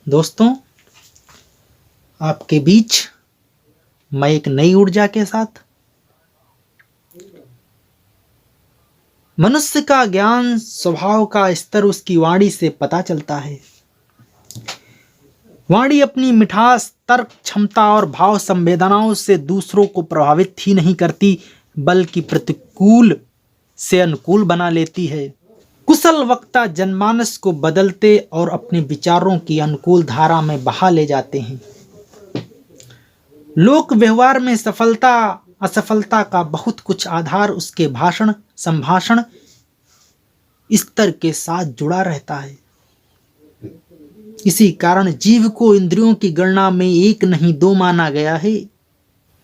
दोस्तों, आपके बीच मैं एक नई ऊर्जा के साथ। मनुष्य का ज्ञान स्वभाव का स्तर उसकी वाणी से पता चलता है। वाणी अपनी मिठास, तर्क क्षमता और भाव संवेदनाओं से दूसरों को प्रभावित ही नहीं करती, बल्कि प्रतिकूल से अनुकूल बना लेती है। कुशल वक्ता जनमानस को बदलते और अपने विचारों की अनुकूल धारा में बहा ले जाते हैं। लोक व्यवहार में सफलता असफलता का बहुत कुछ आधार उसके भाषण संभाषण स्तर के साथ जुड़ा रहता है। इसी कारण जीव को इंद्रियों की गणना में एक नहीं दो माना गया है।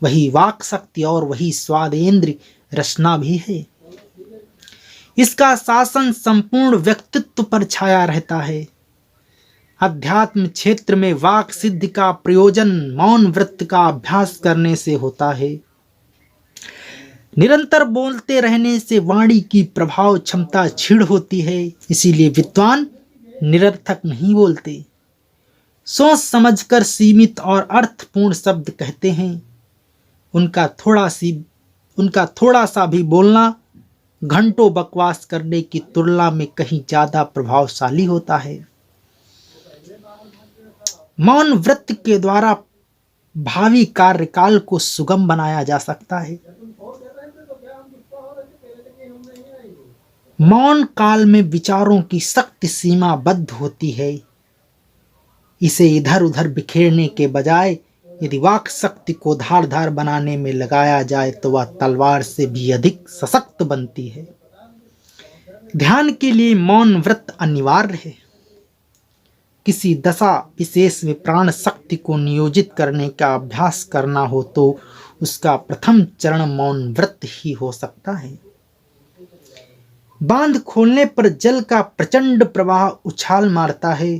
वही वाक शक्ति और वही स्वादेंद्र रचना भी है। इसका शासन संपूर्ण व्यक्तित्व पर छाया रहता है। अध्यात्म क्षेत्र में वाक सिद्धि का प्रयोजन मौन व्रत का अभ्यास करने से होता है। निरंतर बोलते रहने से वाणी की प्रभाव क्षमता क्षीण होती है। इसीलिए विद्वान निरर्थक नहीं बोलते, सोच समझकर सीमित और अर्थपूर्ण शब्द कहते हैं। उनका थोड़ा सा भी बोलना घंटों बकवास करने की तुलना में कहीं ज्यादा प्रभावशाली होता है। मौन व्रत के द्वारा भावी कार्यकाल को सुगम बनाया जा सकता है। मौन काल में विचारों की शक्ति सीमाबद्ध होती है। इसे इधर उधर बिखेरने के बजाय यदि वाक शक्ति को धारदार बनाने में लगाया जाए तो वह तलवार से भी अधिक सशक्त बनती है। ध्यान के लिए मौन व्रत अनिवार्य है। किसी दशा विशेष में प्राण शक्ति को नियोजित करने का अभ्यास करना हो तो उसका प्रथम चरण मौन व्रत ही हो सकता है। बांध खोलने पर जल का प्रचंड प्रवाह उछाल मारता है।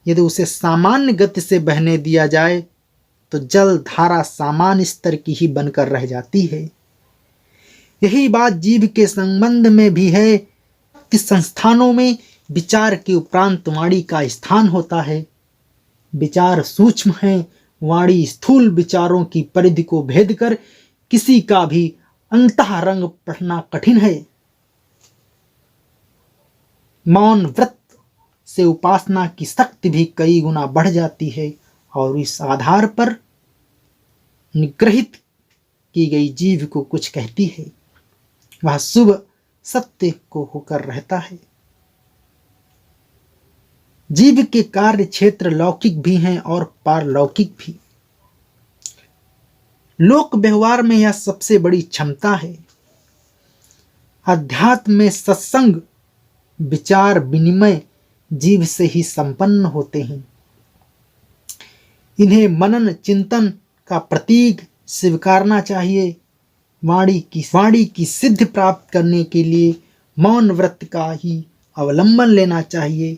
यदि उसे सामान्य गति से बहने दिया जाए तो जल धारा सामान्य स्तर की ही बनकर रह जाती है। यही बात जीव के संबंध में भी है कि संस्थानों में विचार के उपरांत वाणी का स्थान होता है। विचार सूक्ष्म है, वाणी स्थूल विचारों की परिधि को भेद कर किसी का भी अंतःरंग पढ़ना कठिन है। मौन व्रत से उपासना की शक्ति भी कई गुना बढ़ जाती है और इस आधार पर निग्रहित की गई जीव को कुछ कहती है। वह शुभ सत्य को होकर रहता है। जीव के कार्य क्षेत्र लौकिक भी हैं और पारलौकिक भी। लोक व्यवहार में यह सबसे बड़ी क्षमता है। अध्यात्म में सत्संग विचार विनिमय जीव से ही संपन्न होते हैं। इन्हें मनन चिंतन का प्रतीक स्वीकारना चाहिए। वाणी की सिद्धि प्राप्त करने के लिए मौन व्रत का ही अवलंबन लेना चाहिए।